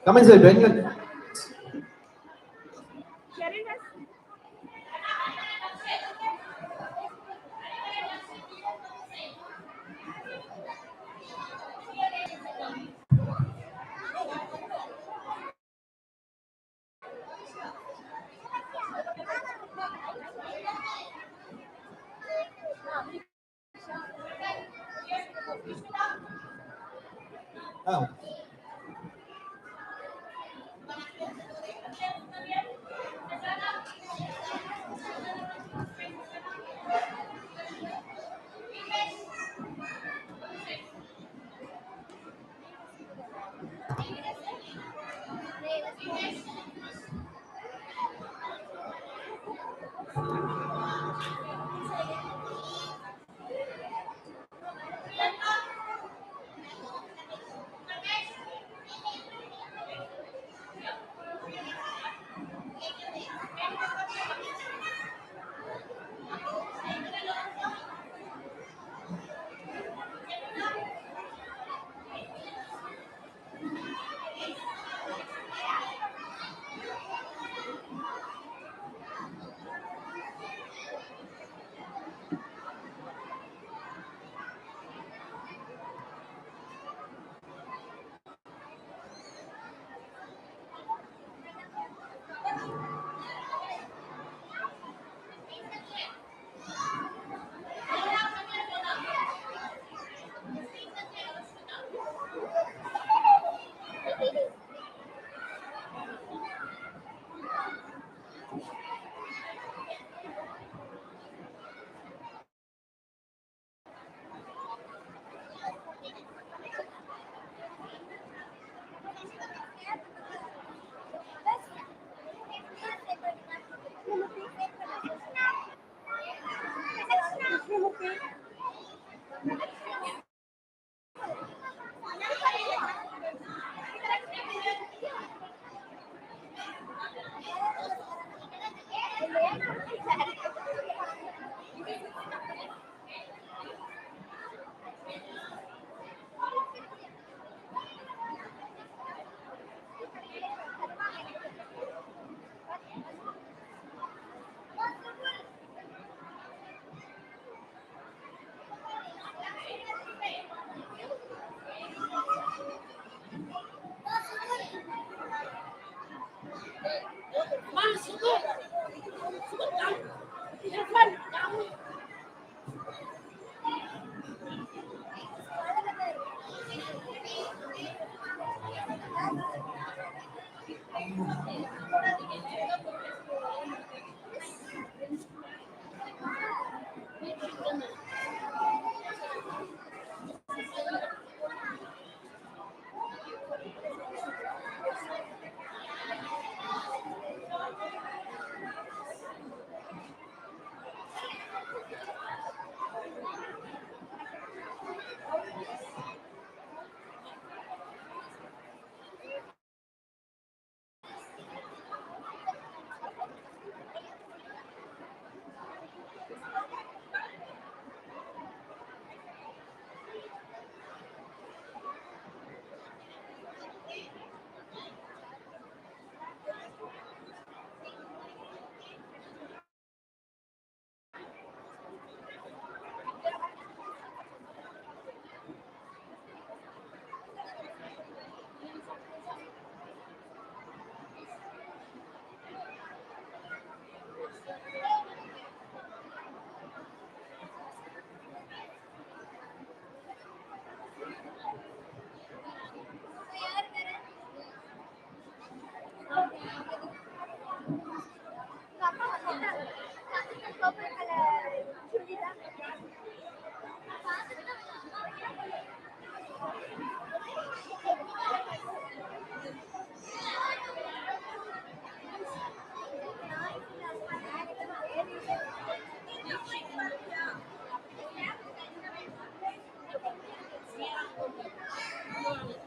Come inside, Ben. Oh.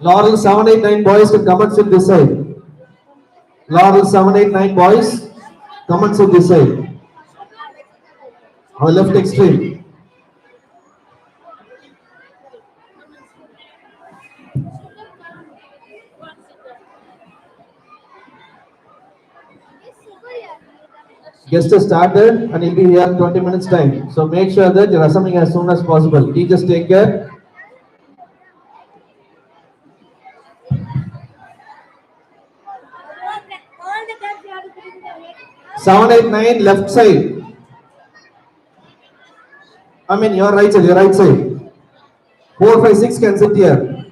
Laurel 789 boys can come and sit this side. Laurel 789 boys, come and sit this side. Our left extreme. Guest has started and he'll be here 20 minutes time. So make sure that you're assembling as soon as possible. Teachers, take care. Seven, 8, 9, left side. I mean your right side, your right side. 4, 5, 6 can sit here.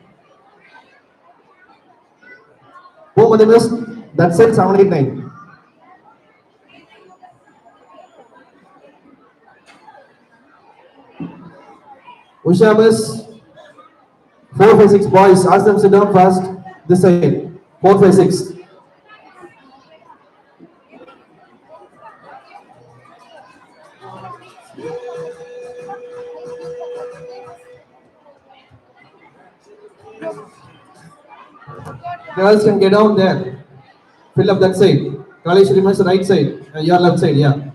Who mother miss? That side 7, 8, 9. Usha miss 4, 5, 6 boys. Ask them sit down first. This side. 4, 5, 6. Girls can get down there. Fill up that side. Kalesh remains the right side. Your left side, yeah.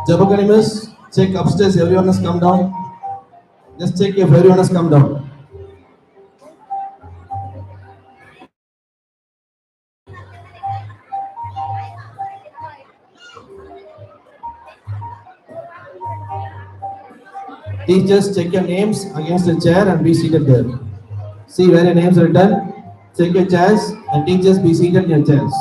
Jabakanimus, check upstairs, everyone has come down. Just check if everyone has come down. Teachers, check your names against the chair and be seated there. See where your names are written. Check your chairs and teachers be seated in your chairs.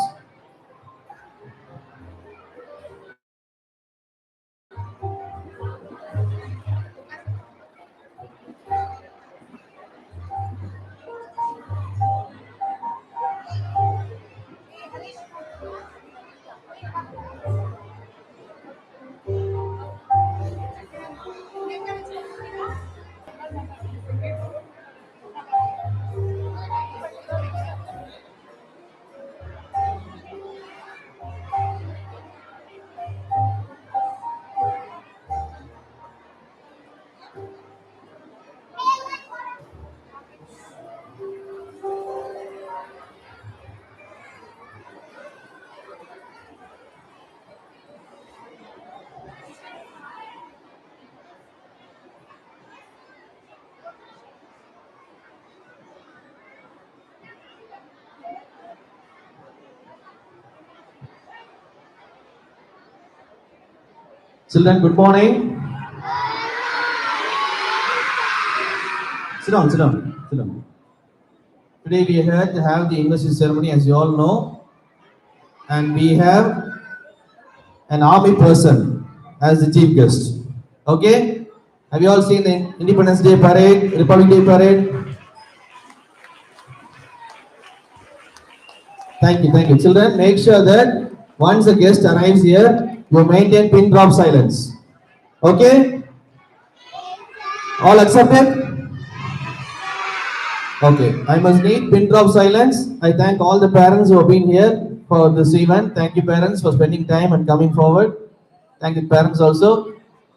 Children, good morning. Sit down, sit down, sit down. Today we are here to have the investiture ceremony, as you all know, and we have an army person as the chief guest. Okay? Have you all seen the Independence Day parade, Republic Day parade? Thank you, thank you. Children, make sure that once the guest arrives here, you maintain pin drop silence. Okay? All accepted? Okay, I must need pin drop silence. I thank all the parents who have been here for this event. Thank you parents for spending time and coming forward. Thank you parents also.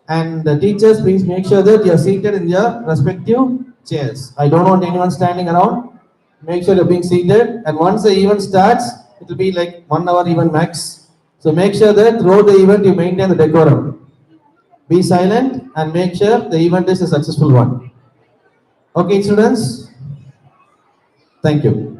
And the teachers, please make sure that you are seated in your respective chairs. I don't want anyone standing around. Make sure you're being seated. And once the event starts, it will be like 1 hour even max. So make sure that throughout the event you maintain the decorum. Be silent and make sure the event is a successful one. Okay, students? Thank you.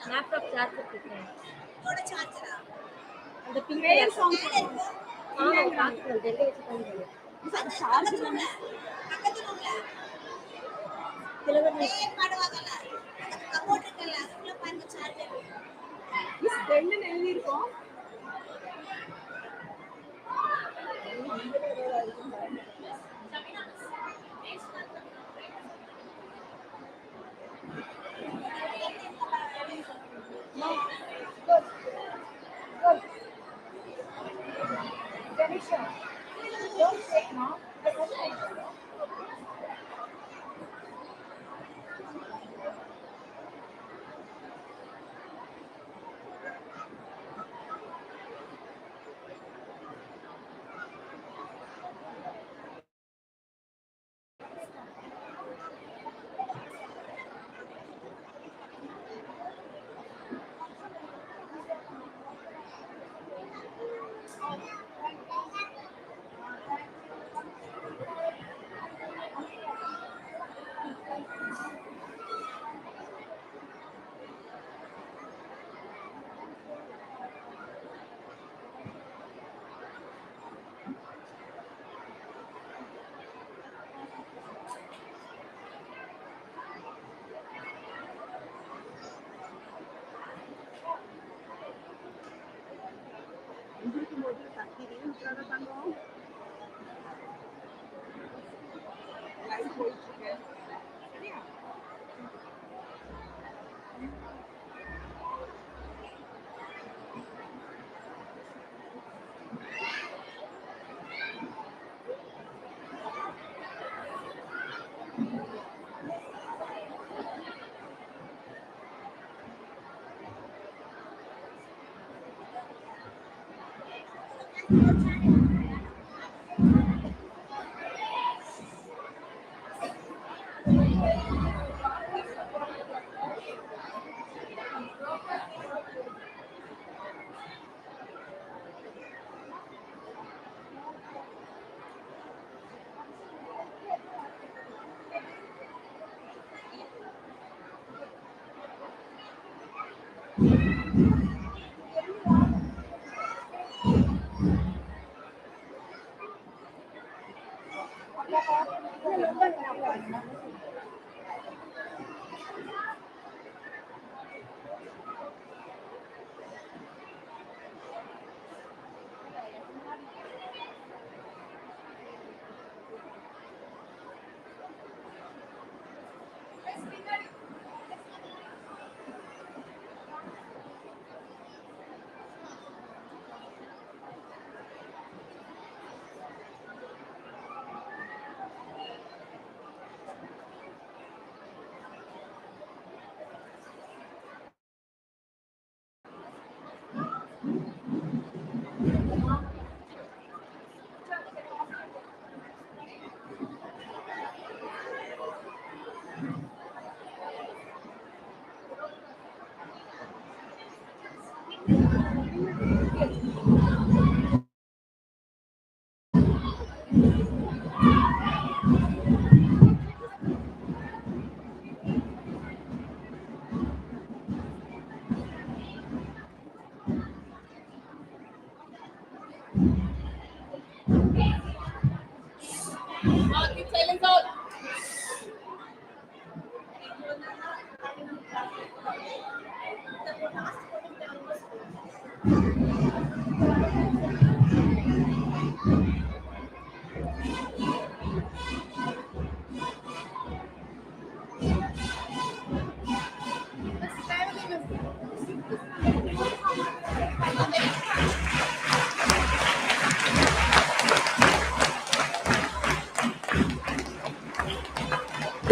Laptop charger இருக்கேன் அந்த pink song பாக்குறேன் டெல்லி வச்சு பண்ணிக்கிறேன் எழுதிருக்கோம்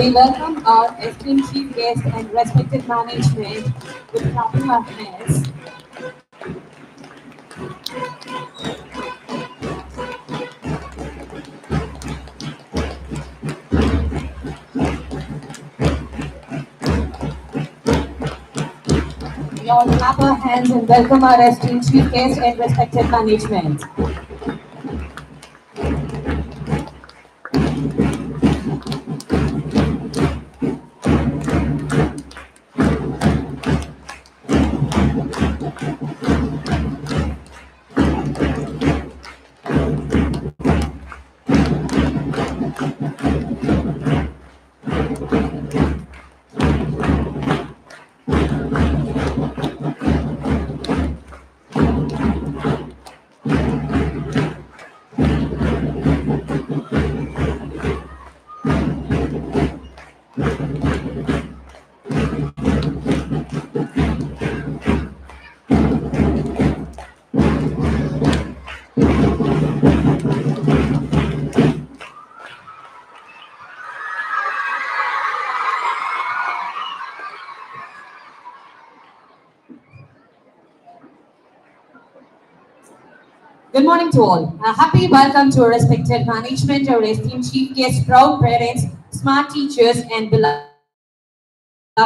We welcome our esteemed chief guest and respected management with clapping of hands. We all clap our hands and welcome our esteemed chief guest and respected management. Good morning to all. A happy welcome to our respected management, our esteemed chief guests, proud parents, smart teachers, and beloved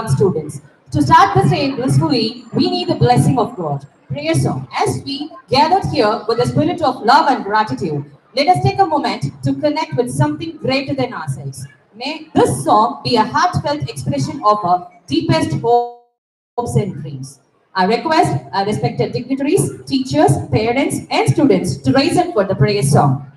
students. To start this day blissfully, we need the blessing of God. Prayer song. As we gathered here with the spirit of love and gratitude, let us take a moment to connect with something greater than ourselves. May this song be a heartfelt expression of our deepest hopes and dreams. I request our respected dignitaries, teachers, parents, and students to rise up for the prayer song.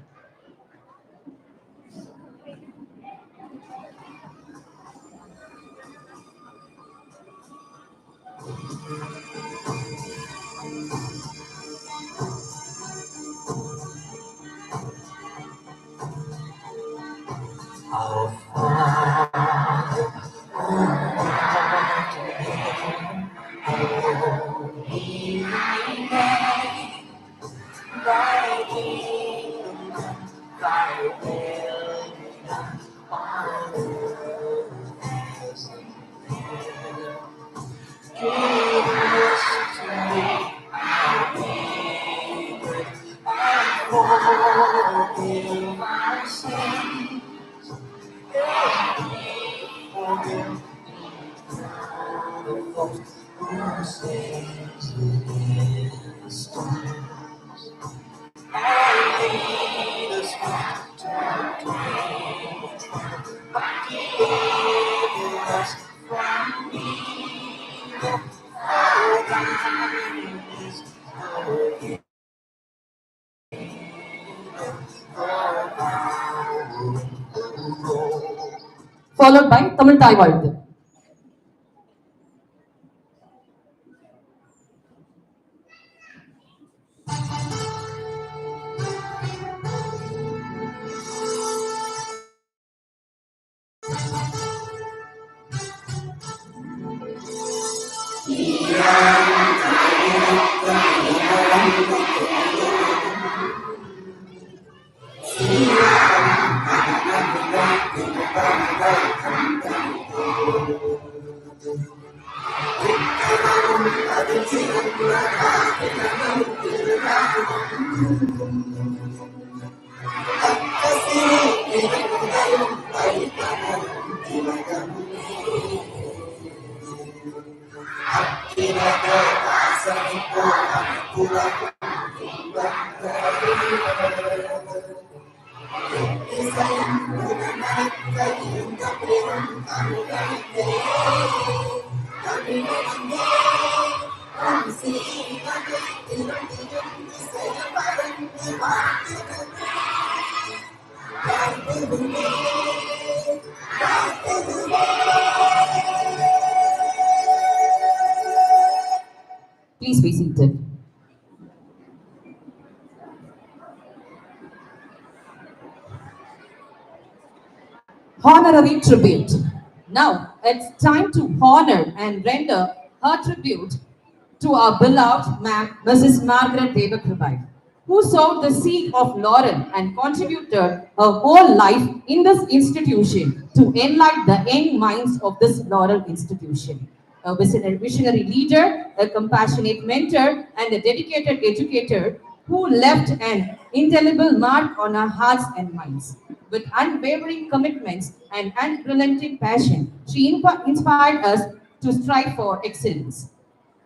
Followed by Tamil Thai வாழ்த்து. Please be seated. Honorary tribute. Now it's time to honor and render her tribute to our beloved ma'am, Mrs. Margaret Devakrubai. who sowed the seed of laurel and contributed her whole life in this institution to enlighten the young minds of this laurel institution. A visionary leader, a compassionate mentor, and a dedicated educator who left an indelible mark on our hearts and minds. With unwavering commitments and unrelenting passion, she inspired us to strive for excellence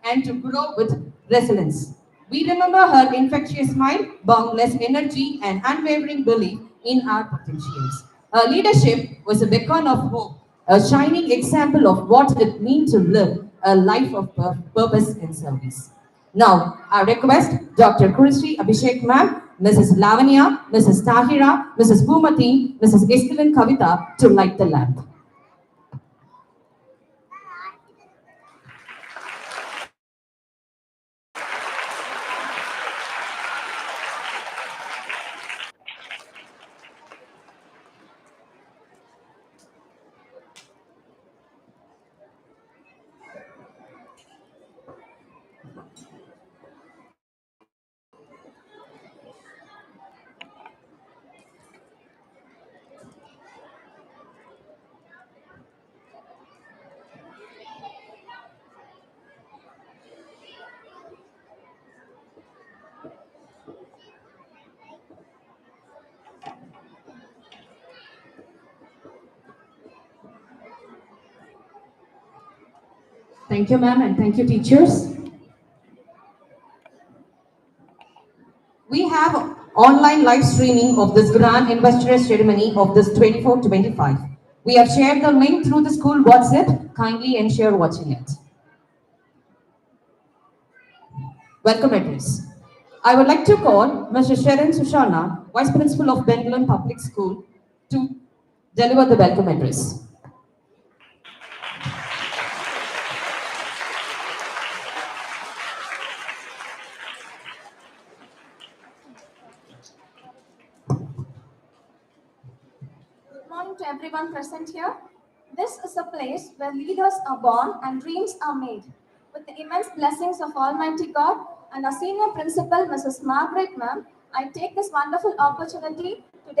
and to grow with resilience. We remember her infectious smile, boundless energy, and unwavering belief in our potentials. Her leadership was a beacon of hope, a shining example of what it means to live a life of purpose and service. Now, I request Dr. Krishi Abhishek ma'am, Mrs. Lavanya, Mrs. Tahira, Mrs. Bhumati, Mrs. Eskelin Kavita to light the lamp. Thank you, ma'am, and thank you, teachers. We have online live streaming of this grand investiture ceremony of this 24-25. We have shared the link through the school WhatsApp. Kindly ensure watching it. Welcome address. I would like to call Mr. Sharon Sushana, Vice Principal of Bengaluru Public School, to deliver the welcome address. Good morning to everyone present here. This is a place where leaders are born and dreams are made. With the immense blessings of Almighty God and our senior principal, Mrs. Margaret Ma'am, I take this wonderful opportunity to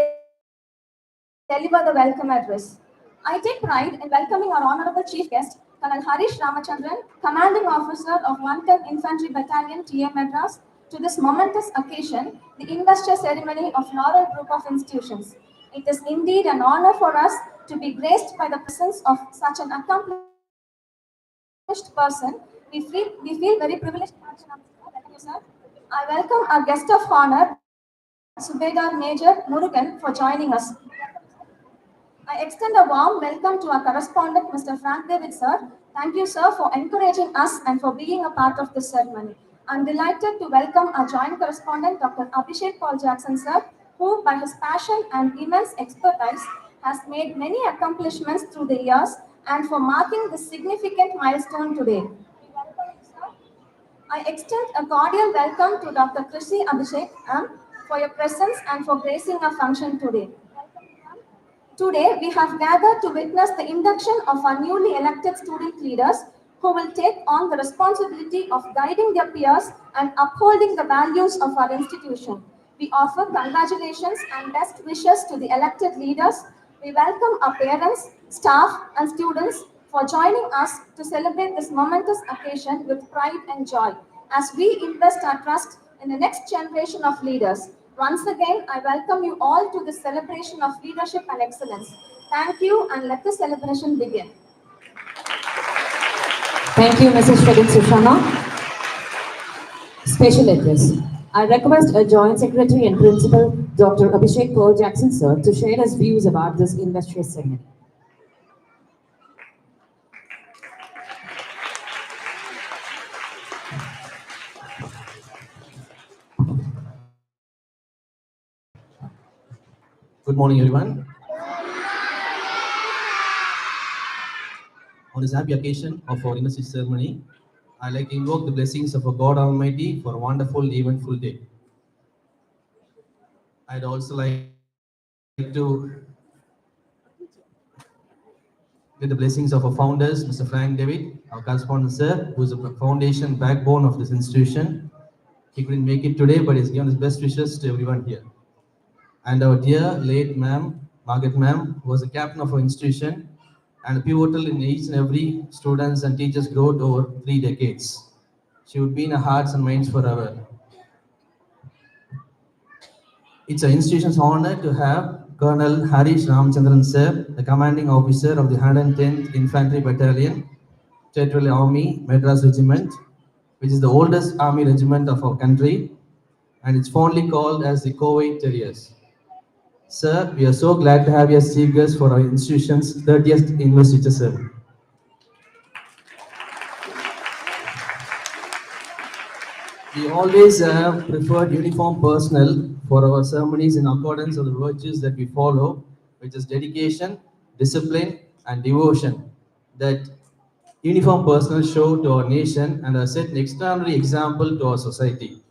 deliver the welcome address. I take pride in welcoming our honorable chief guest, Colonel Harish Ramachandran, commanding officer of 110 Infantry Battalion, TA Madras, to this momentous occasion, the investiture ceremony of Laurel Group of Institutions. It is indeed an honor for us to be graced by the presence of such an accomplished person. We feel very privileged. Thank you, sir. I welcome our guest of honor, Subedar Major Murugan, for joining us. I extend a warm welcome to our correspondent, Mr. Frank David, sir. Thank you, sir, for encouraging us and for being a part of this ceremony. I'm delighted to welcome our joint correspondent, Dr. Abhishek Paul Jackson, sir, who, by his passion and immense expertise, has made many accomplishments through the years and for marking this significant milestone today. We welcome you, sir. I extend a cordial welcome to Dr. Krishi Abhishek, ma'am, for your presence and for gracing our function today. Today, we have gathered to witness the induction of our newly elected student leaders who will take on the responsibility of guiding their peers and upholding the values of our institution. We offer congratulations and best wishes to the elected leaders. We welcome our parents, staff, and students for joining us to celebrate this momentous occasion with pride and joy as we invest our trust in the next generation of leaders. Once again, I welcome you all to this celebration of leadership and excellence. Thank you, and let the celebration begin. Thank you, Mrs. Sharon Sushana. Special address. I request a Joint Secretary and Principal, Dr. Abhishek Paul Jackson, sir, to share his views about this investiture ceremony. Good morning, everyone. On this happy occasion of our investiture ceremony, I'd like to invoke the blessings of our God Almighty for a wonderful, eventful day. I'd also like to get the blessings of our founders, Mr. Frank David, our correspondent, sir, who is the foundation backbone of this institution, He couldn't make it today, but he's given his best wishes to everyone here. And our dear late ma'am, Margaret ma'am, who was the captain of our institution and pivotal in each and every students and teachers' growth over 3 decades. She would be in our hearts and minds forever. It's our institution's honor to have Colonel Harish Ramchandran sir, the commanding officer of the 110th Infantry Battalion, Territorial Army, Madras Regiment, which is the oldest army regiment of our country, and it's fondly called as the Kuwait Terriers. Sir, we are so glad to have you as chief guest for our institution's 30th Investiture, sir. We always have preferred uniform personnel for our ceremonies in accordance with the virtues that we follow, which is dedication, discipline, and devotion that uniform personnel show to our nation and have set an extraordinary example to our society.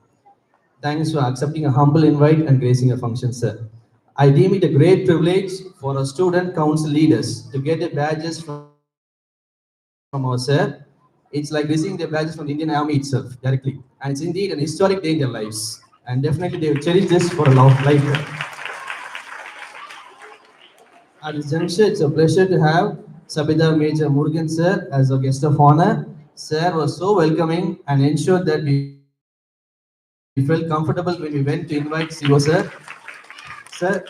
Thanks for accepting a humble invite and gracing a function, sir. I deem it a great privilege for our student council leaders to get their badges from our sir. It's like receiving their badges from the Indian Army itself directly. And it's indeed an historic day in their lives. And definitely they will cherish this for a long lifetime. At this juncture, it's a pleasure to have Sabida Major Murugan sir as a guest of honor. Sir was so welcoming and ensured that we felt comfortable when we went to invite CEO sir. Sir,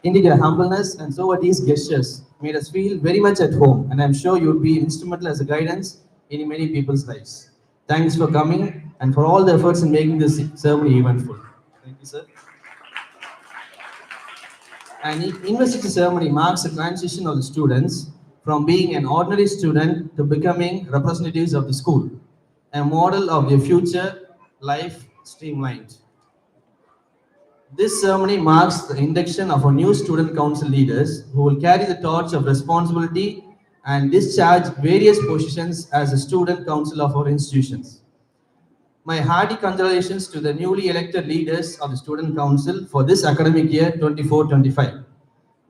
indeed your humbleness and so are these gestures made us feel very much at home, and I'm sure you would be instrumental as a guidance in many people's lives. Thanks for coming and for all the efforts in making this ceremony eventful. Thank you, sir. An investiture ceremony marks the transition of the students from being an ordinary student to becoming representatives of the school, a model of their future life streamlined. This ceremony marks the induction of our new student council leaders who will carry the torch of responsibility and discharge various positions as a student council of our institutions. My hearty congratulations to the newly elected leaders of the Student Council for this academic year 24-25.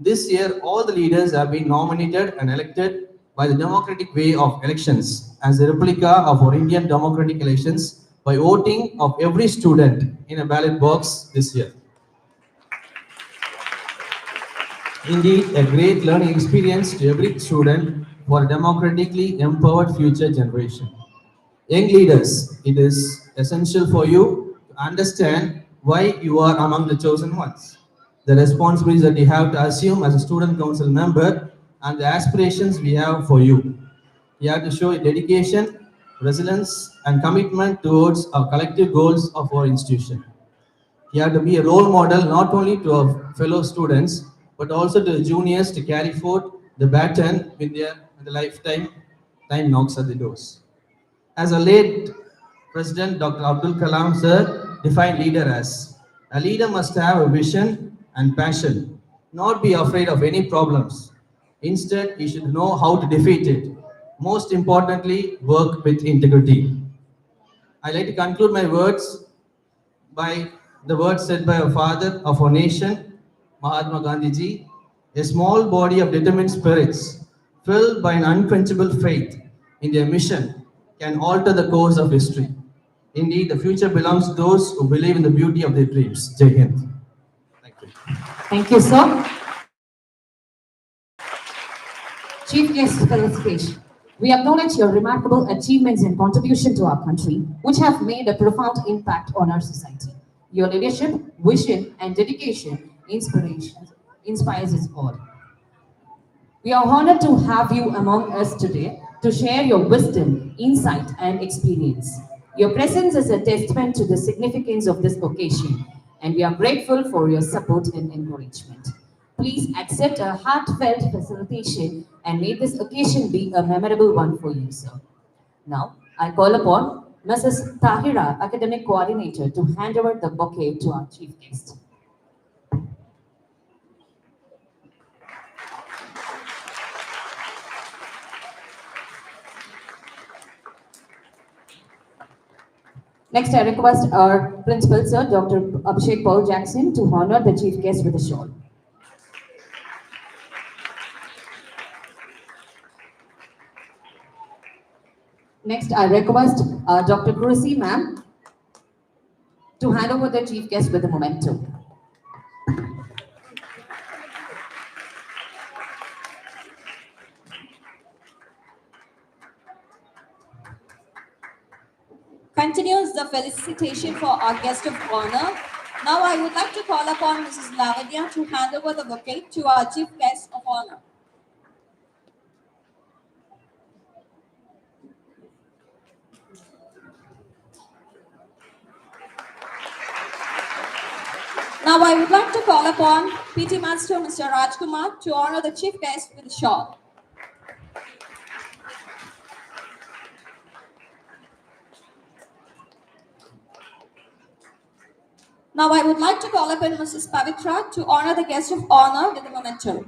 This year, all the leaders have been nominated and elected by the democratic way of elections as a replica of our Indian democratic elections by voting of every student in a ballot box this year. Indeed, a great learning experience to every student for a democratically empowered future generation. Young leaders, it is essential for you to understand why you are among the chosen ones, the responsibilities that you have to assume as a student council member, and the aspirations we have for you. You have to show dedication, resilience, and commitment towards our collective goals of our institution. You have to be a role model not only to our fellow students, but also to the juniors to carry forth the baton when the lifetime time knocks at the doors. As a late President Dr. Abdul Kalam sir defined leader as a leader must have a vision and passion, not be afraid of any problems. Instead, he should know how to defeat it. Most importantly, work with integrity. I like to conclude my words by the words said by our father of our nation, Mahatma Gandhi ji. A small body of determined spirits, filled by an unquenchable faith in their mission, can alter the course of history. Indeed, the future belongs to those who believe in the beauty of their dreams. Jai Hind. Thank you. Thank you, sir. Chief Guest Felicitation. We acknowledge your remarkable achievements and contribution to our country, which have made a profound impact on our society. Your leadership, vision, and dedication inspires us all. We are honored to have you among us today to share your wisdom, insight, and experience. Your presence is a testament to the significance of this occasion, and we are grateful for your support and encouragement. Please accept a heartfelt facilitation and may this occasion be a memorable one for you, sir. Now, I call upon Mrs. Tahira, Academic Coordinator, to hand over the bouquet to our chief guest. Next, I request our Principal, Sir, Dr. Abhishek Paul Jackson, to honor the chief guest with a shawl. Next, I request Dr. Kursi, ma'am, to hand over the chief guest with the memento. Continues the felicitation for our guest of honor. Now I would like to call upon Mrs. Lavanya to hand over the bouquet to our chief guest of honor. Now I would like to call upon PT Master Mr. Rajkumar to honor the chief guest with a shawl. Now I would like to call upon Mrs. Pavitra to honor the guest of honor with a memento.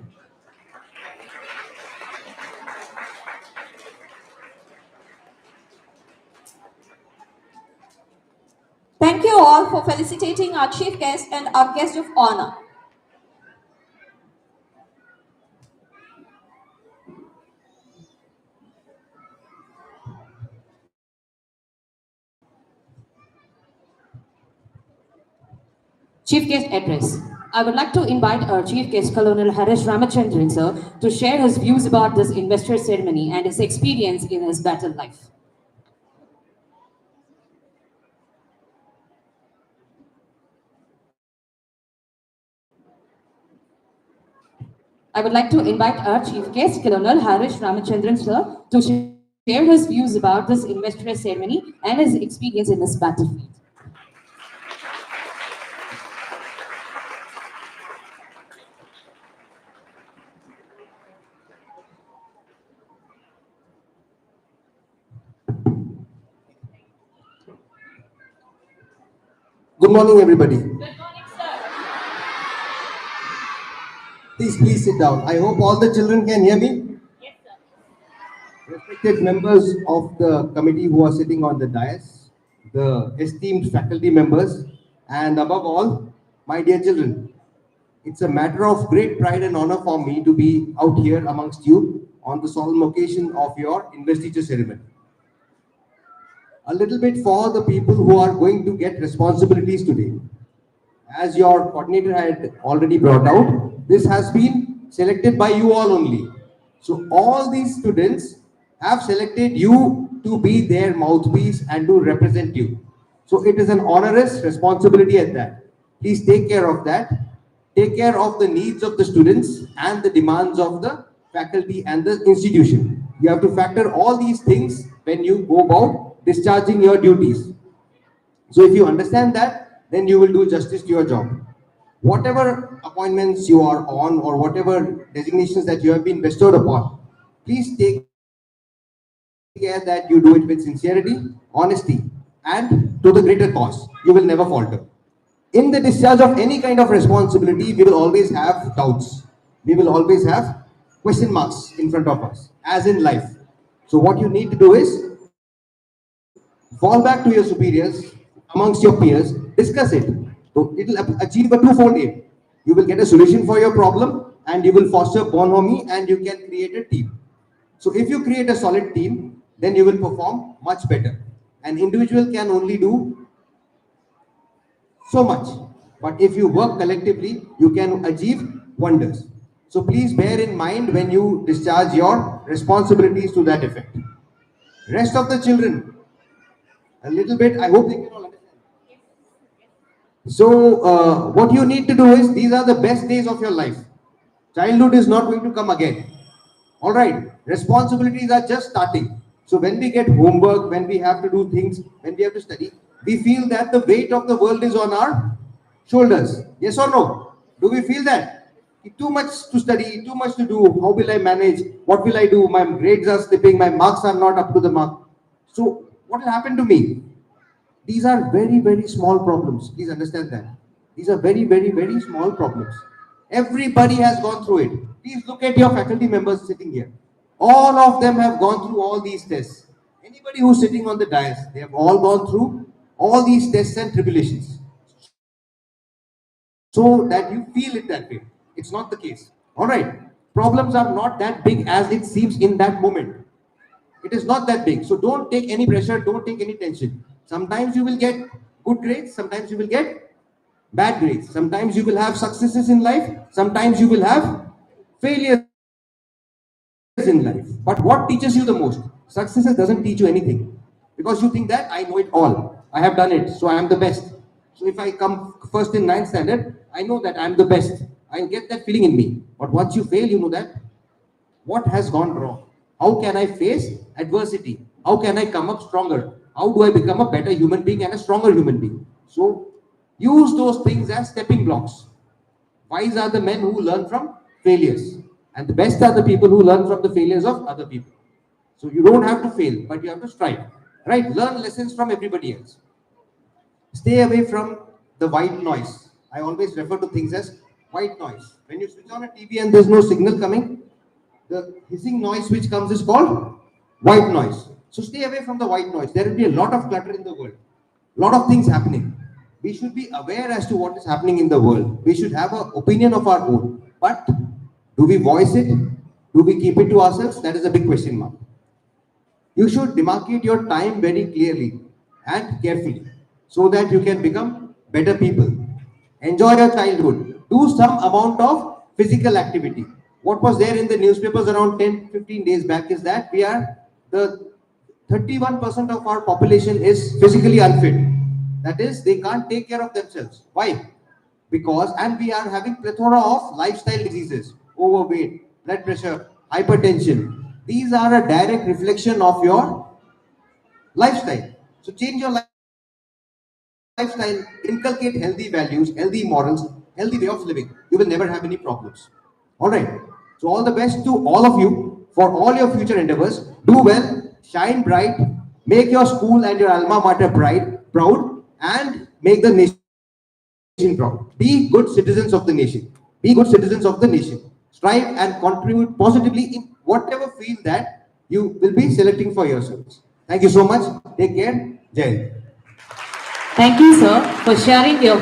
Thank you all for felicitating our chief guest and our guest of honor. Chief guest address. I would like to invite our chief guest, Colonel Harish Ramachandran, sir, to share his views about this investor ceremony and his experience in his battle life. I would like to invite our chief guest, Colonel Harish Ramachandran, sir, to share his views about this investor ceremony and his experience in this battlefield. Good morning, everybody. Good morning, sir. Please sit down. I hope all the children can hear me. Yes, sir. Respected members of the committee who are sitting on the dais, the esteemed faculty members, and above all, my dear children. It's a matter of great pride and honor for me to be out here amongst you on the solemn occasion of your investiture ceremony. A little bit for the people who are going to get responsibilities today. As your coordinator had already brought out, this has been selected by you all only. So all these students have selected you to be their mouthpiece and to represent you. So it is an onerous responsibility at that. Please take care of that. Take care of the needs of the students and the demands of the faculty and the institution. You have to factor all these things when you go about discharging your duties. So if you understand that, then you will do justice to your job. Whatever appointments you are on or whatever designations that you have been bestowed upon, please take care that you do it with sincerity, honesty, and to the greater cause. You will never falter. In the discharge of any kind of responsibility, we will always have doubts. We will always have question marks in front of us, as in life. So what you need to do is fall back to your superiors, amongst your peers, discuss it. So it will achieve a twofold aim. You will get a solution for your problem and you will foster bonhomie and you can create a team. So if you create a solid team, then you will perform much better. An individual can only do so much. But if you work collectively, you can achieve wonders. So please bear in mind when you discharge your responsibilities to that effect. Rest of the children, a little bit, I hope they can all understand. So what you need to do is, these are the best days of your life. Childhood is not going to come again. All right, responsibilities are just starting. So when we get homework, when we have to do things, when we have to study, we feel that the weight of the world is on our shoulders. Yes or no? Do we feel that? Too much to study, too much to do. How will I manage? What will I do? My grades are slipping, my marks are not up to the mark. So what will happen to me? These are very, very small problems. Please understand that. These are very, very, very small problems. Everybody has gone through it. Please look at your faculty members sitting here. All of them have gone through all these tests. Anybody who's sitting on the dais, they have all gone through all these tests and tribulations. So that you feel it that way. It's not the case. All right. Problems are not that big as it seems in that moment. It is not that big. So don't take any pressure, don't take any tension. Sometimes you will get good grades, sometimes you will get bad grades. Sometimes you will have successes in life, sometimes you will have failures in life. But what teaches you the most? Successes doesn't teach you anything because you think that I know it all. I have done it, so I am the best. So if I come first in ninth standard, I know that I am the best. I get that feeling in me. But once you fail, you know that what has gone wrong? How can I face adversity? How can I come up stronger? How do I become a better human being and a stronger human being? So use those things as stepping blocks. Wise are the men who learn from failures, and the best are the people who learn from the failures of other people. So you don't have to fail, but you have to strive. Right? Learn lessons from everybody else. Stay away from the white noise. I always refer to things as white noise. When you switch on a TV and there's no signal coming, the hissing noise which comes is called white noise. So stay away from the white noise. There will be a lot of clutter in the world, a lot of things happening. We should be aware as to what is happening in the world. We should have an opinion of our own. But do we voice it? Do we keep it to ourselves? That is a big question mark. You should demarcate your time very clearly and carefully so that you can become better people. Enjoy your childhood. Do some amount of physical activity. What was there in the newspapers around 10-15 days back is that we are the 31% of our population is physically unfit. That is, they can't take care of themselves. Why? Because, and we are having plethora of lifestyle diseases, overweight, blood pressure, hypertension. These are a direct reflection of your lifestyle. So change your lifestyle, inculcate healthy values, healthy morals, healthy way of living. You will never have any problems. All right. So all the best to all of you for all your future endeavors. Do well, shine bright, make your school and your alma mater proud, and make the nation proud. Be good citizens of the nation. Be good citizens of the nation. Strive and contribute positively in whatever field that you will be selecting for yourselves. Thank you so much. Take care. Jai Hind. Thank you, sir, for sharing your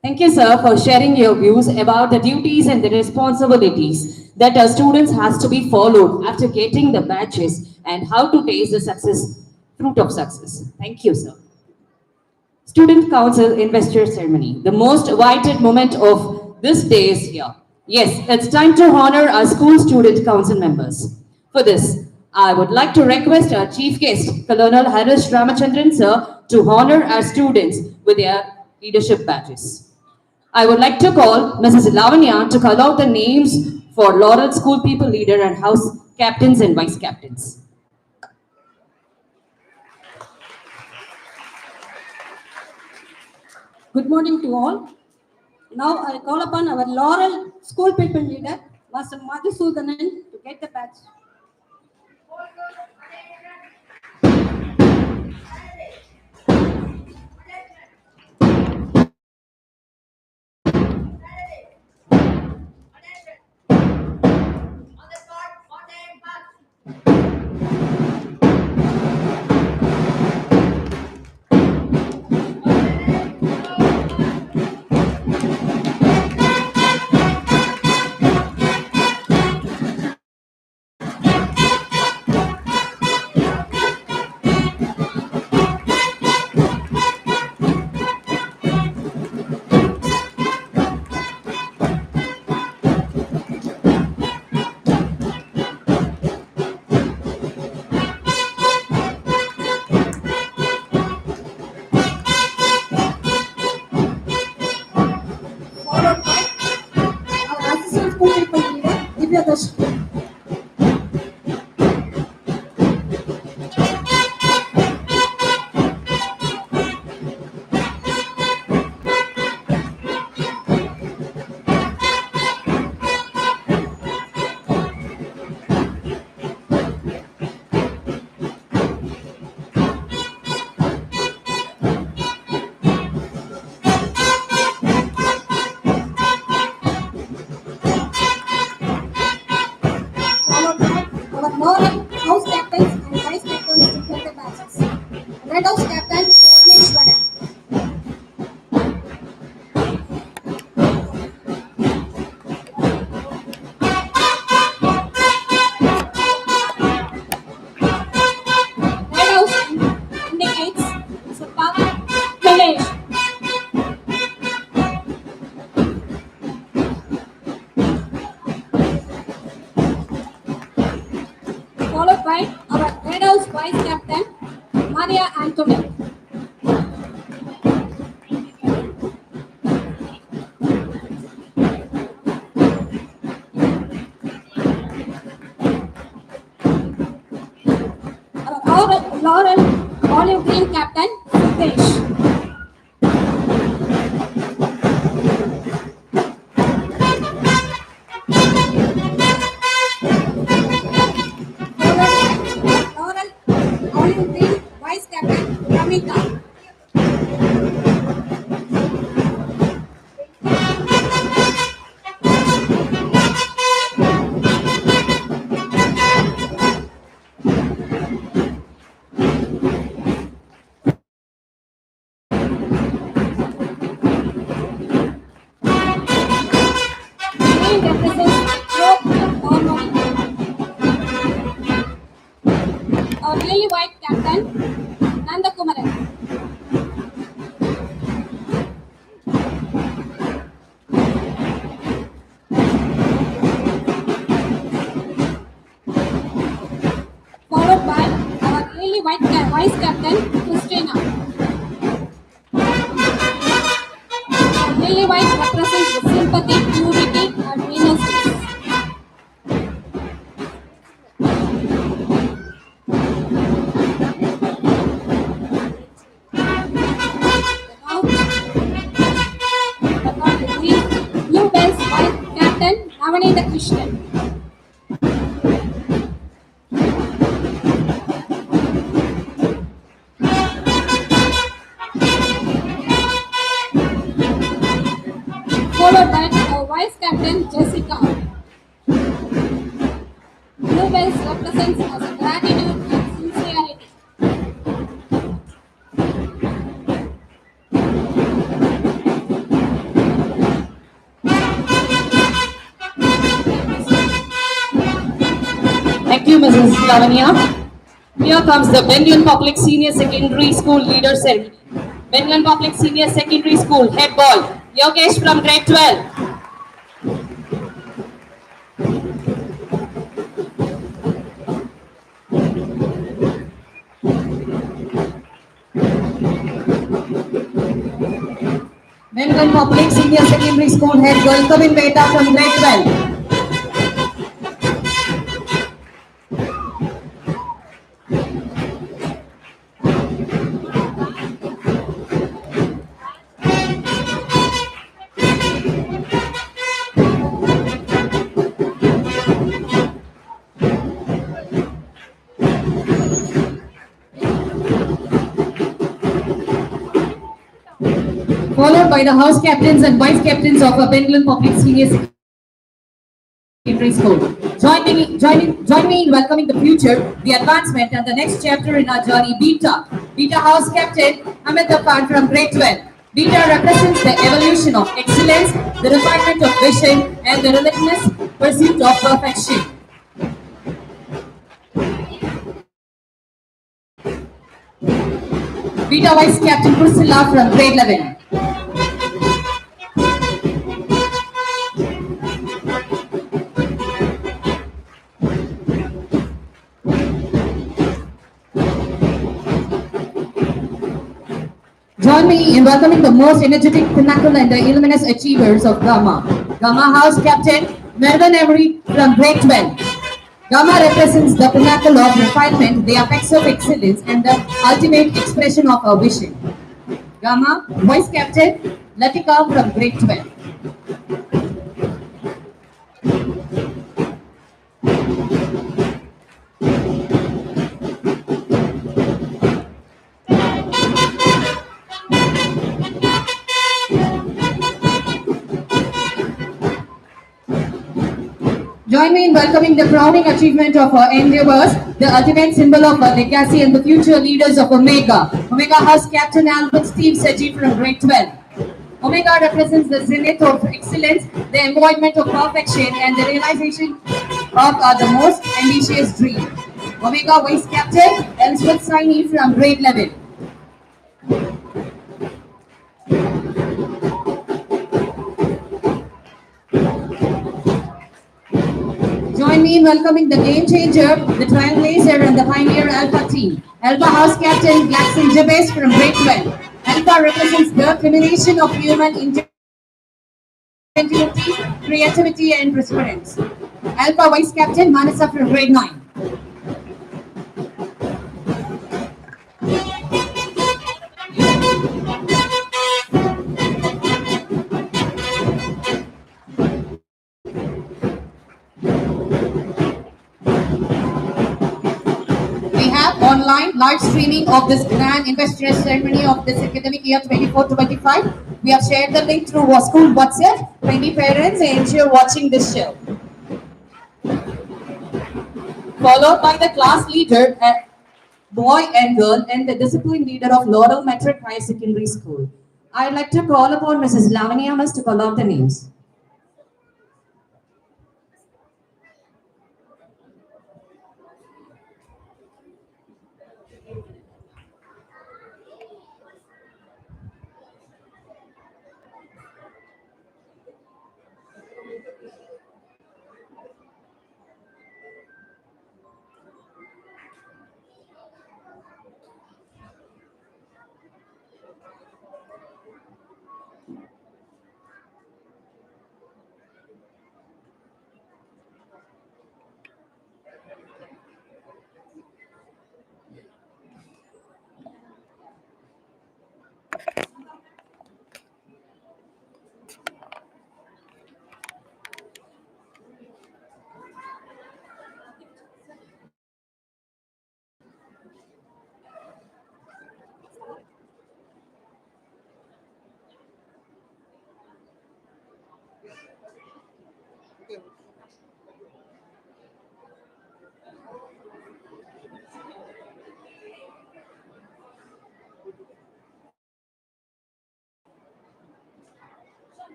Thank you, sir, for sharing your views about the duties and the responsibilities that our students has to be followed after getting the badges and how to taste the fruit of success. Thank you, sir. Student Council Investiture Ceremony. The most awaited moment of this day is here. Yes, it's time to honor our school student council members. For this, I would like to request our chief guest, Colonel Harish Ramachandran, sir, to honor our students with their leadership badges. I would like to call Mrs. Lavanya to call out the names for Laurel School People Leader and House Captains and Vice Captains. Good morning to all. Now I call upon our Laurel School People Leader, Master Madhusudanan, to get the badge. Followed by our Assistant School People Leader, Divya Dash. Vice Captain Maria Antoinette. Our Laurel Olive Green Captain Sudesh. Laurel Olive Green Vice Captain Ramita. Green represents growth and harmony. Our lily white captain Nanda Kumaran. Followed by our lily white vice captain Christina. Our lily white represents the sympathy, purity, and innocence. Now, the green blue bells white captain Navanita Krishnan. Followed by our vice captain Jessica. Blue bells represents as gratitude and sincerity. Thank you, Mrs. Lavanya. Here comes the Bengal Public Senior Secondary School Leader Ceremony. Bengal Public Senior Secondary School Head Boy Yogesh from grade 12. Bengal Public Senior Secondary School Head Girl Kavin Beta from grade 12. Followed by the house captains and vice captains of Bengal Public Senior Secondary School. Join me in welcoming the future, the advancement, and the next chapter in our journey, Beta. Beta House Captain Amit Khan from grade 12. Beta represents the evolution of excellence, the refinement of vision, and the relentless pursuit of perfection. Beta Vice Captain Priscilla from grade 11. Join me in welcoming the most energetic pinnacle and the illuminous achievers of Gamma. Gamma House Captain Mervyn Emery from grade 12. Gamma represents the pinnacle of refinement, the apex of excellence, and the ultimate expression of our vision. Gamma Vice Captain Latika from grade 12. Join me in welcoming the crowning achievement of our endeavors, the ultimate symbol of our legacy and the future leaders of Omega. Omega House Captain Albert Steve Seji from grade 12. Omega represents the zenith of excellence, the embodiment of perfection, and the realization of the most ambitious dream. Omega Vice Captain Elizabeth Saini from grade 11. Join join me in welcoming the game changer, the trailblazer, and the pioneer Alpha team. Alpha House Captain Jackson Jabez from grade 12. Alpha represents the culmination of human ingenuity, creativity, and perseverance. Alpha Vice Captain Manasa from grade 9. We have online live streaming of this grand investiture ceremony of this academic year 24-25. We have shared the link through our school WhatsApp. Many parents ensure watching this show. Followed by the class leader, boy and girl, and the discipline leader of Laurel Metric High Secondary School. I'd like to call upon Mrs. Lavanya Mas to call out the names.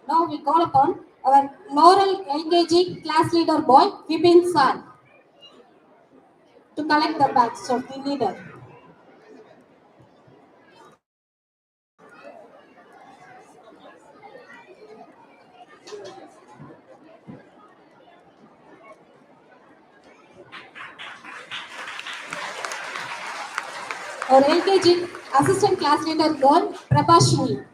Now we call upon our Laurel LKG class leader boy, Vipin Sir, to collect the bags of the leader. Our LKG assistant class leader girl, Prabhashini.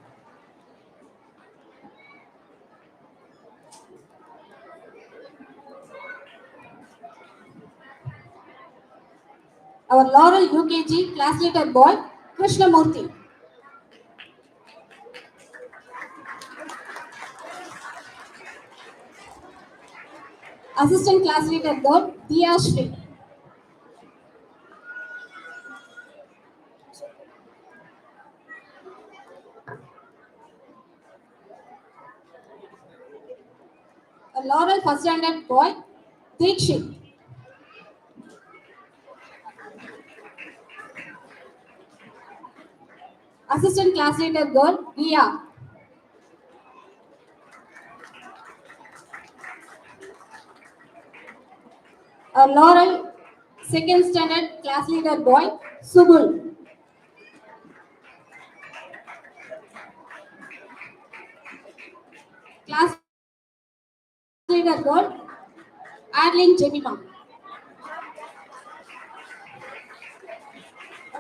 Our Laurel UKG class leader boy, Krishnamurthy. Assistant class leader girl, Diya Shri. A Laurel first standard boy, Dikshit. Assistant class leader girl, Riya. A Laurel second standard class leader boy, Subul. Class leader girl, Adeline Jemima.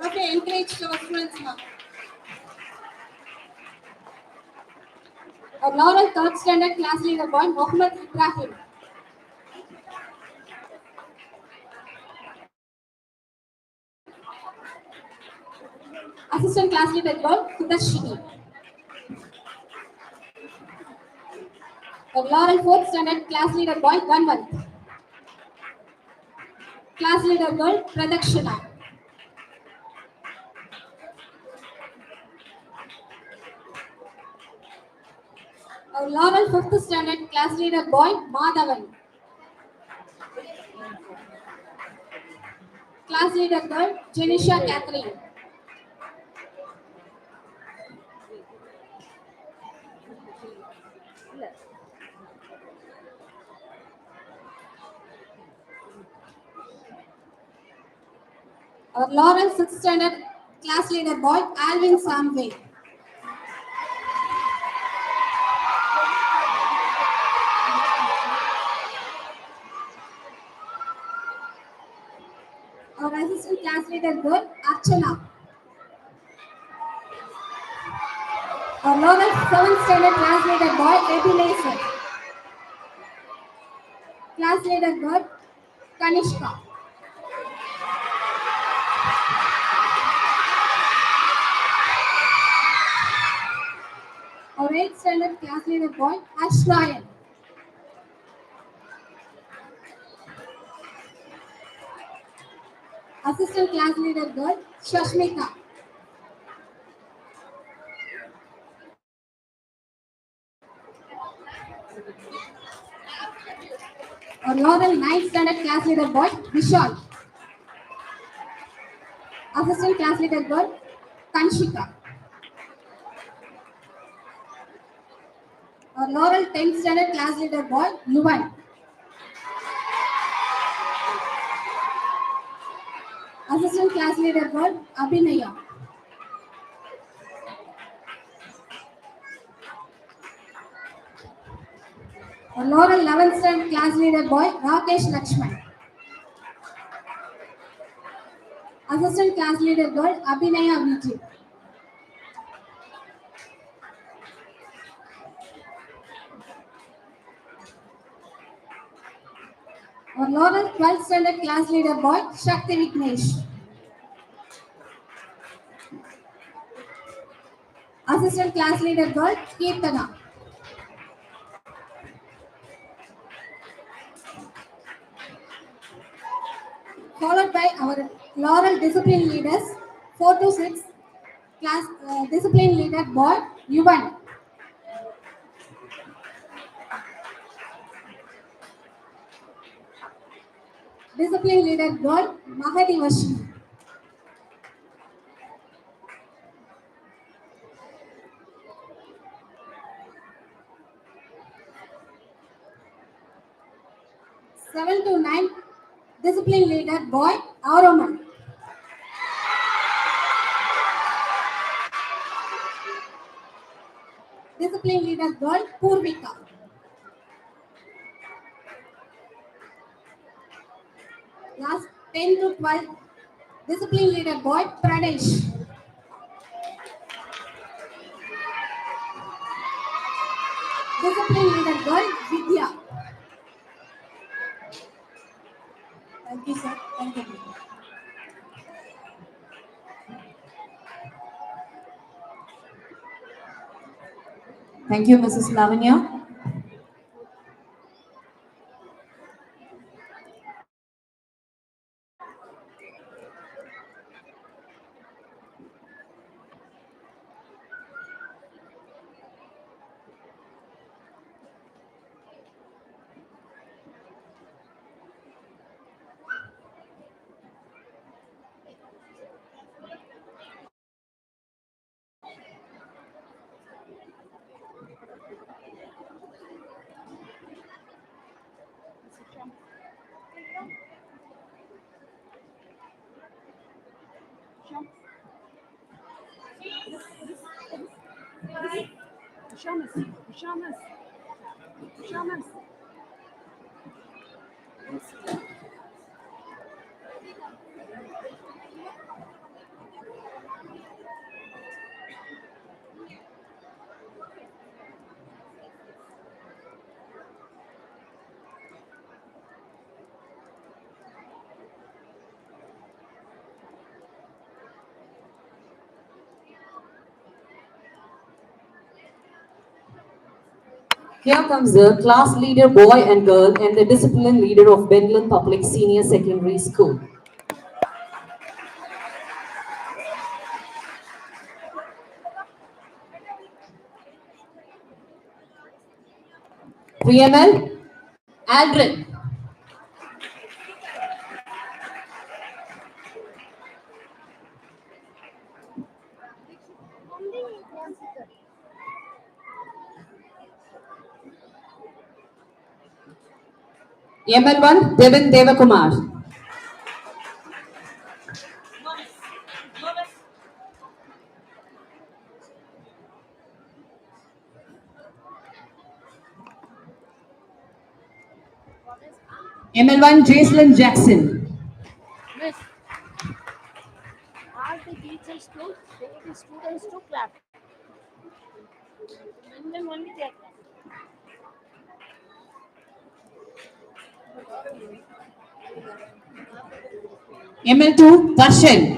Okay, encourage our students now. A Laurel third standard class leader boy, Mohammed Ibrahim. Assistant class leader girl, Hudashini. A Laurel fourth standard class leader boy, Ganwant. Class leader girl, Pradakshina. A Laurel fifth standard class leader boy, Madhavan. Class leader girl, Janisha Catherine. Our Laurel sixth standard class leader boy, Alvin Samway. Our assistant class leader girl, Archana. Our Laurel seventh standard class leader boy, Ebenezer. Class leader girl, Kanishka. Our eighth standard class leader boy, Ashrayan. Assistant class leader girl, Shashmita. Our Laurel ninth standard class leader boy, Vishal. Assistant class leader girl, Kanshika. Our Laurel 10th standard class leader boy, Yuvan. Assistant class leader girl, Abhinaya. Our Laurel 11th standard class leader boy, Rakesh Lakshman. Assistant class leader girl, Abhinaya Vijay. Our Laurel 12th standard class leader boy, Shakti Vignesh. Assistant class leader girl, Kirtana. Followed by our Laurel discipline leaders, 4 to 6 class discipline leader boy, Yuvan. Discipline leader girl, Mahadi Vashi. Seven to nine, discipline leader boy, Auroman. Discipline leader girl, Purvika. Last 10 to 12, discipline leader boy, Pradesh. Discipline leader girl, Vidya. Thank you, sir. Thank you. Thank you, Mrs. Lavanya. Here comes the class leader boy and girl and the discipline leader of Benland Public Senior Secondary School. VML, Aldrin. ML1, Devin Devakumar. ML1, Jacelyn Jackson. Miss, ask the teachers to say the students to clap. And then only they clap. ML2, Darshan.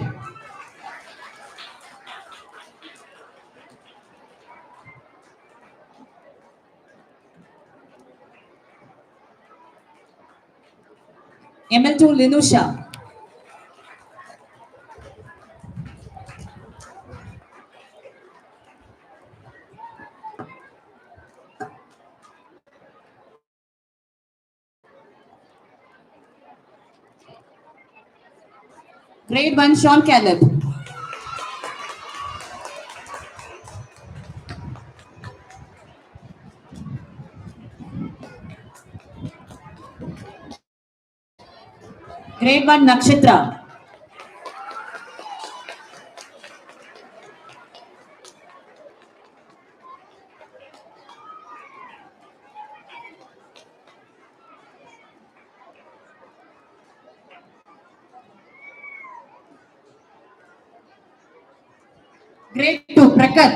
ML2, Linusha. Grade 1, Sean Caleb. Grade 1, Nakshatra. Grade 2, Prakat.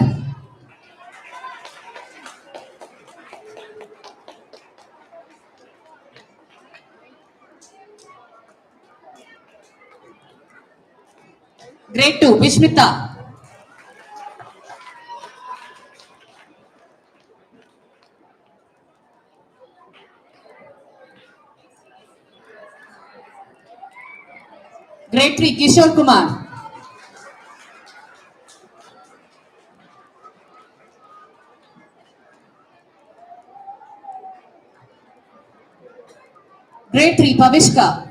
Grade 2, Vishmita. Grade 3, Kishore Kumar. Grade 3, Pavishka.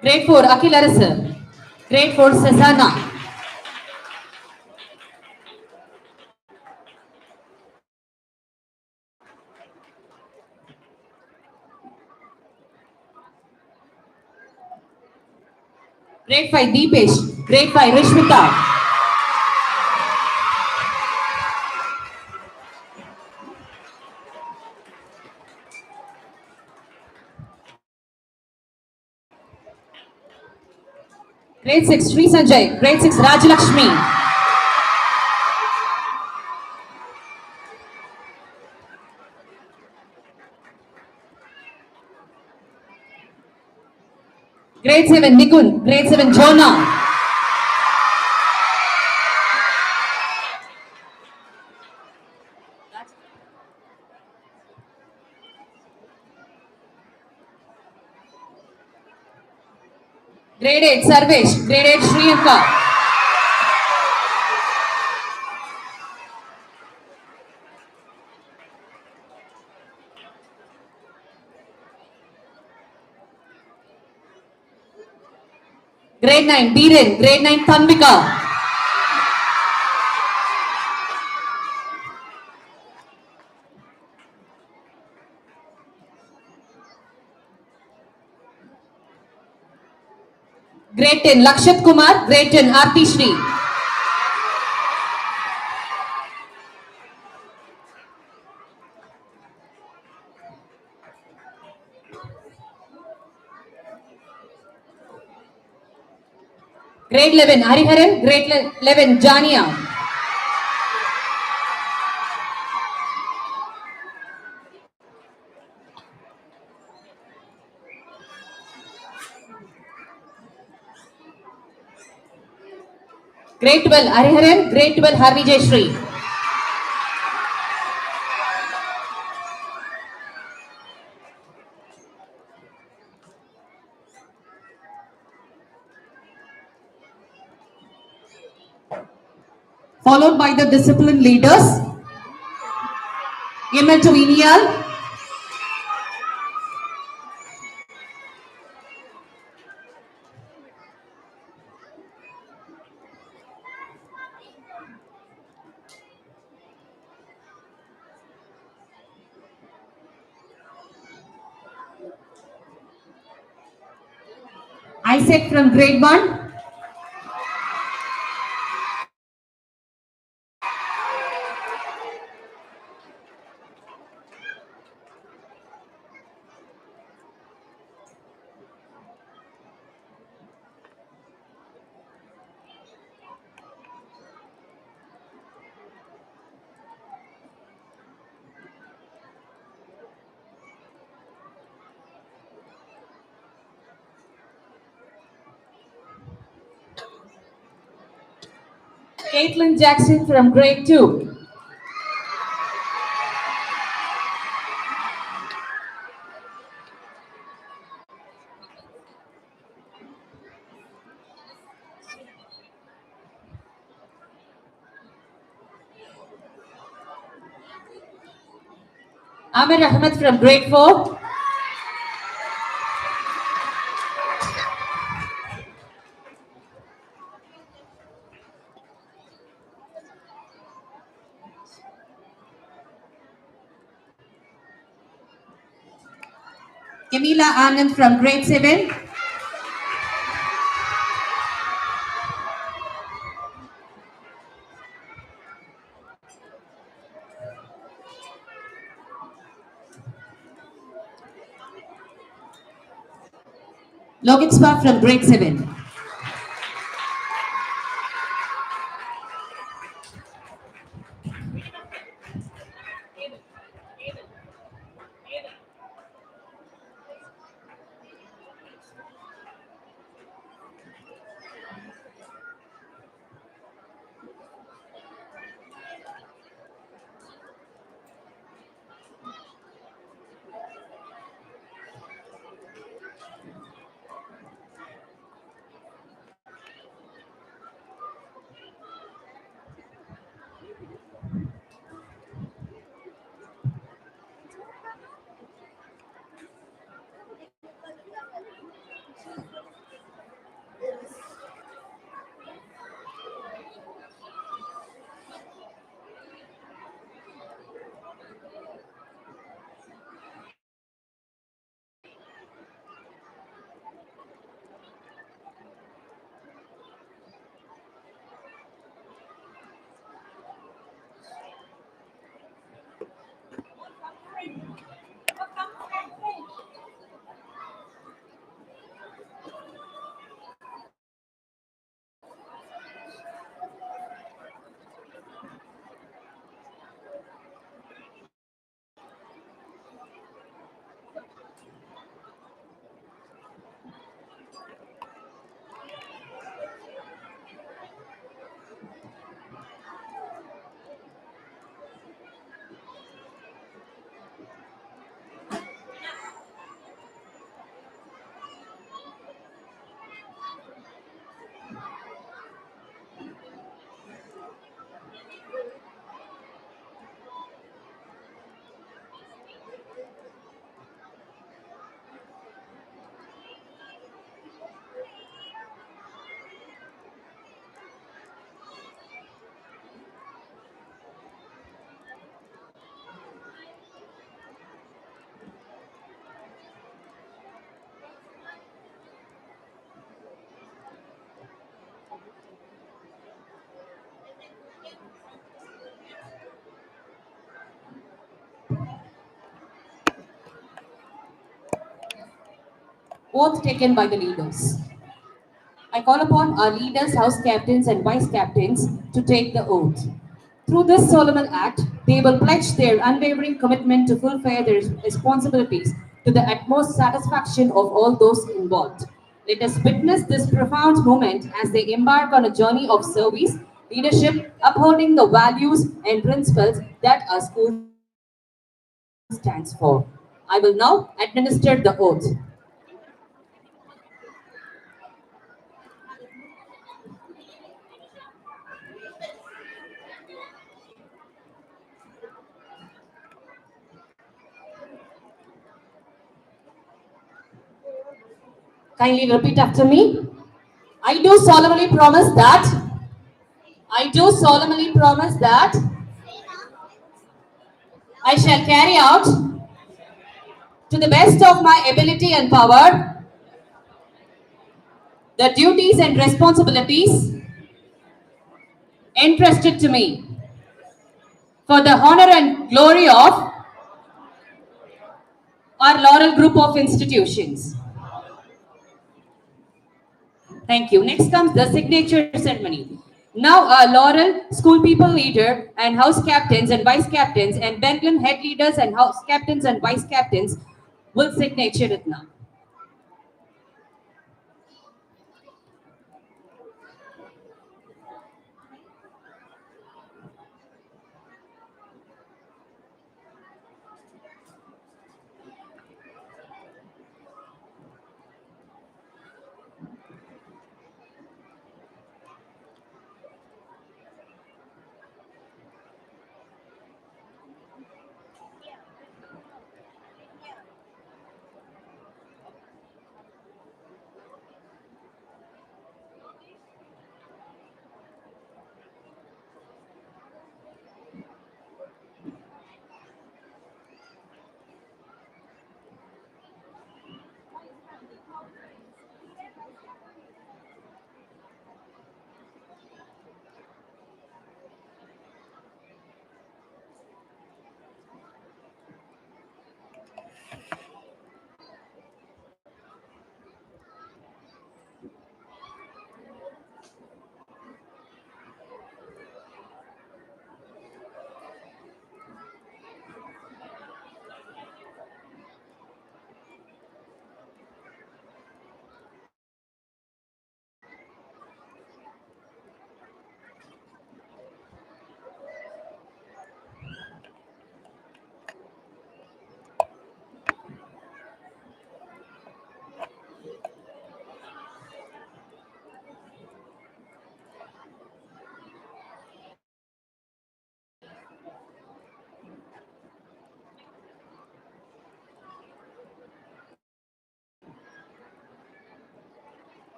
Grade 4, Akhil Arasu. Grade 4, Sazana. Grade 5, Deepesh. Grade 5, Rishmika. Grade 6, Sri Sanjay. Grade 6, Rajalakshmi. Grade 7, Nikun. Grade 7, Jonah. Grade 8, Sarvesh. Grade 8, Shriyanka. Grade 9, Biren. Grade 9, Tanvika. Grade 10, Lakshat Kumar. Grade 10, Aarti Shri. Grade 11, Hariharan. Grade 11, Jania. Grade 12, Hariharan. Grade 12, Harvijay Shri. Followed by the discipline leaders. Emil to Inial. Isaac from grade 1. Caitlin Jackson from grade 2. Amir Ahmed from grade 4. Camila Anand from grade 7. Logan Spa from grade 7. oath taken by the leaders. I call upon our leaders, house captains, and vice captains to take the oath. Through this solemn act, they will pledge their unwavering commitment to fulfill their responsibilities to the utmost satisfaction of all those involved. Let us witness this profound moment as they embark on a journey of service, leadership, upholding the values and principles that our school stands for. I will now administer the oath. Kindly repeat after me. I do solemnly promise that I do solemnly promise that I shall carry out to the best of my ability and power the duties and responsibilities entrusted to me for the honor and glory of our Laurel Group of institutions. Thank you. Next comes the signature ceremony. Now, our Laurel school people leader and house captains and vice captains and Bentlin head leaders and house captains and vice captains will signature it now.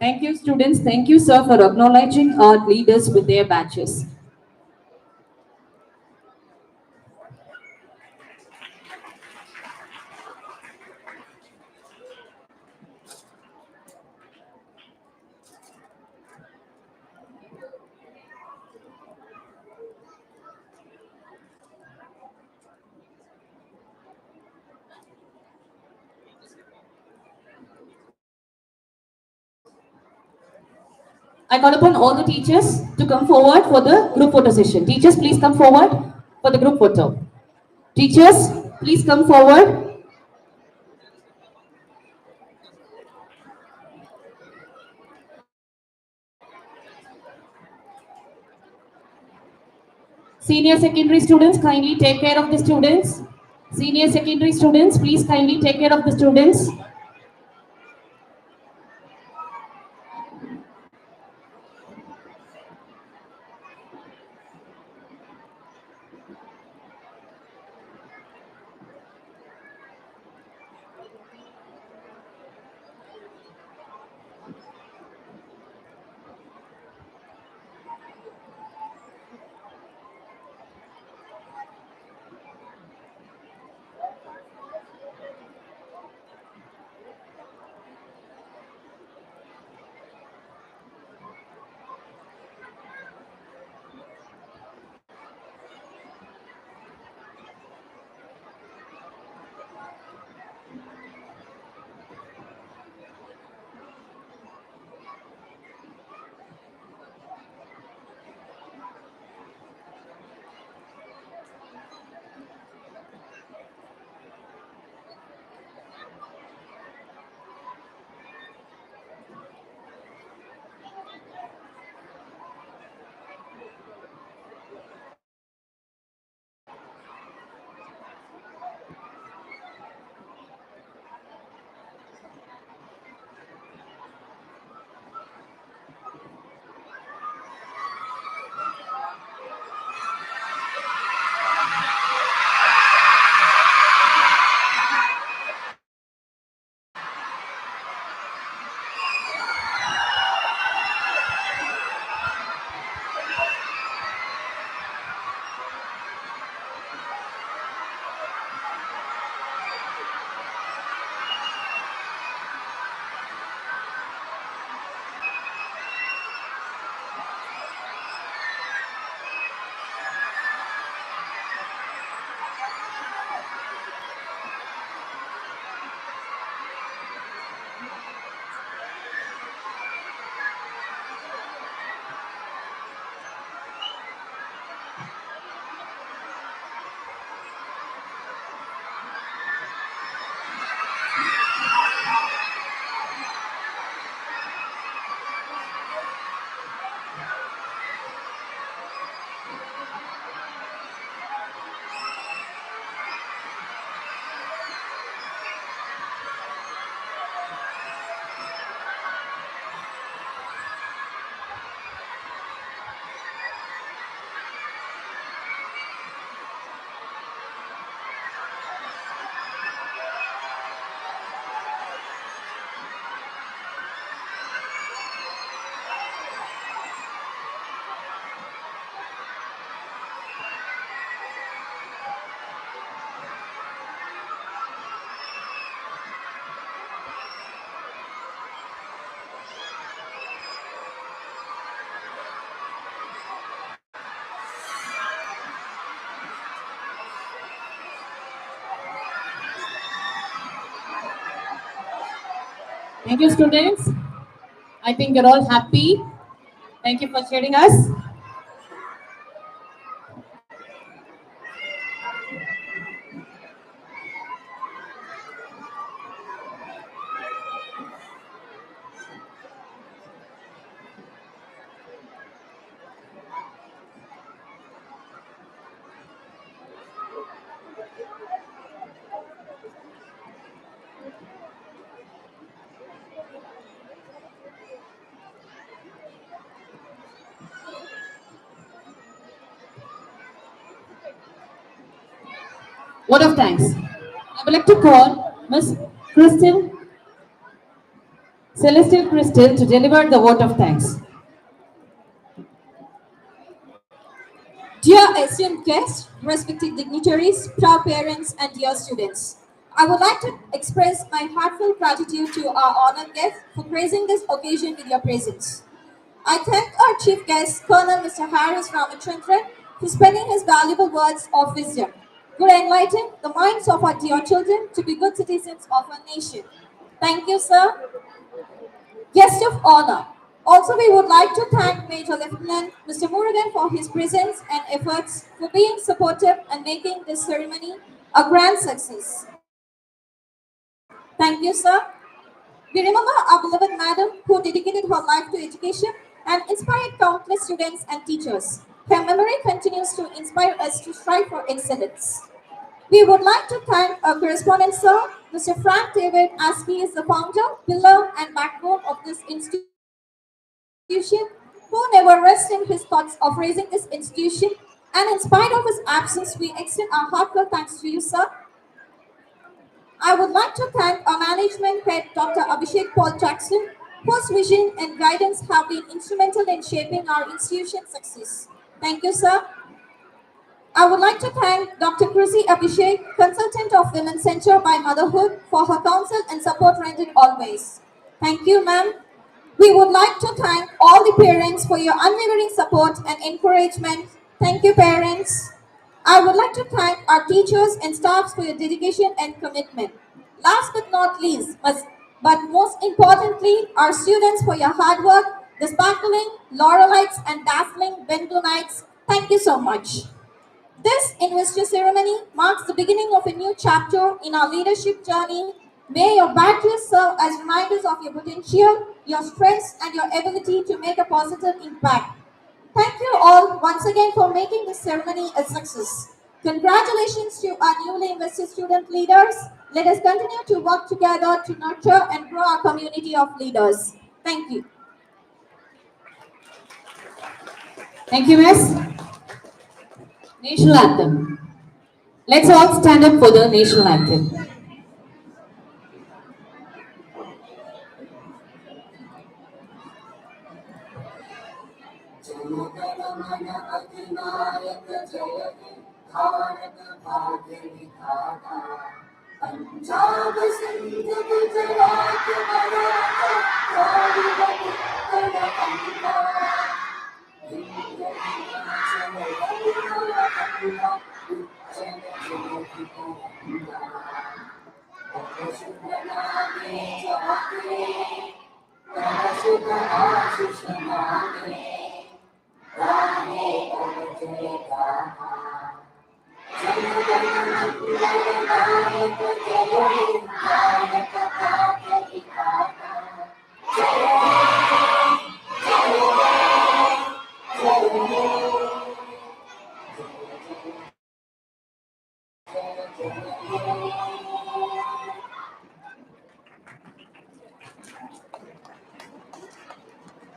Thank you, students. Thank you, sir, for acknowledging our leaders with their badges. I call upon all the teachers to come forward for the group photo session. Teachers, please come forward for the group photo. Teachers, please come forward. Senior secondary students, kindly take care of the students. Senior secondary students, please kindly take care of the students. Thank you, students. I think you're all happy. Thank you for cheering us. Word of thanks. I would like to call Miss Crystal, Celestial Crystal, to deliver the word of thanks. Dear esteemed guests, respected dignitaries, proud parents, and dear students, I would like to express my heartfelt gratitude to our honored guests for gracing this occasion with your presence. I thank our chief guest, Colonel Mr. Harris Ramachandran, for spending his valuable words of wisdom. Good enlighten the minds of our dear children to be good citizens of our nation. Thank you, sir. Guest of honor. Also, we would like to thank Major Lieutenant Mr. Murugan for his presence and efforts for being supportive and making this ceremony a grand success. Thank you, sir. We remember our beloved madam who dedicated her life to education and inspired countless students and teachers. Her memory continues to inspire us to strive for excellence. We would like to thank our correspondent sir, Mr. Frank David, as he is the founder, pillar, and backbone of this institution, who never rests in his thoughts of raising this institution. And in spite of his absence, we extend our heartfelt thanks to you, sir. I would like to thank our management head, Dr. Abhishek Paul Jackson, whose vision and guidance have been instrumental in shaping our institution's success. Thank you, sir. I would like to thank Dr. Chrissy Abhishek, consultant of Women's Center by Motherhood, for her counsel and support rendered always. Thank you, ma'am. We would like to thank all the parents for your unwavering support and encouragement. Thank you, parents. I would like to thank our teachers and staffs for your dedication and commitment. Last but not least, but most importantly, our students for your hard work, the sparkling laurelites and dazzling Bengalunites. Thank you so much. This investiture ceremony marks the beginning of a new chapter in our leadership journey. May your badges serve as reminders of your potential, your strengths, and your ability to make a positive impact. Thank you all once again for making this ceremony a success. Congratulations to our newly invested student leaders. Let us continue to work together to nurture and grow our community of leaders. Thank you. Thank you, Miss. National anthem. Let's all stand up for the national anthem. Punjab Sindh Gujarat Maratha Dravid Utkal कन्या हिंद हिमाचल गंगा गंगा उज्जल ज्योति गंगा तव शुभ नामे जागे तव शुभ आशीष मांगे गाहे तव जय गाहा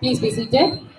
Please be seated.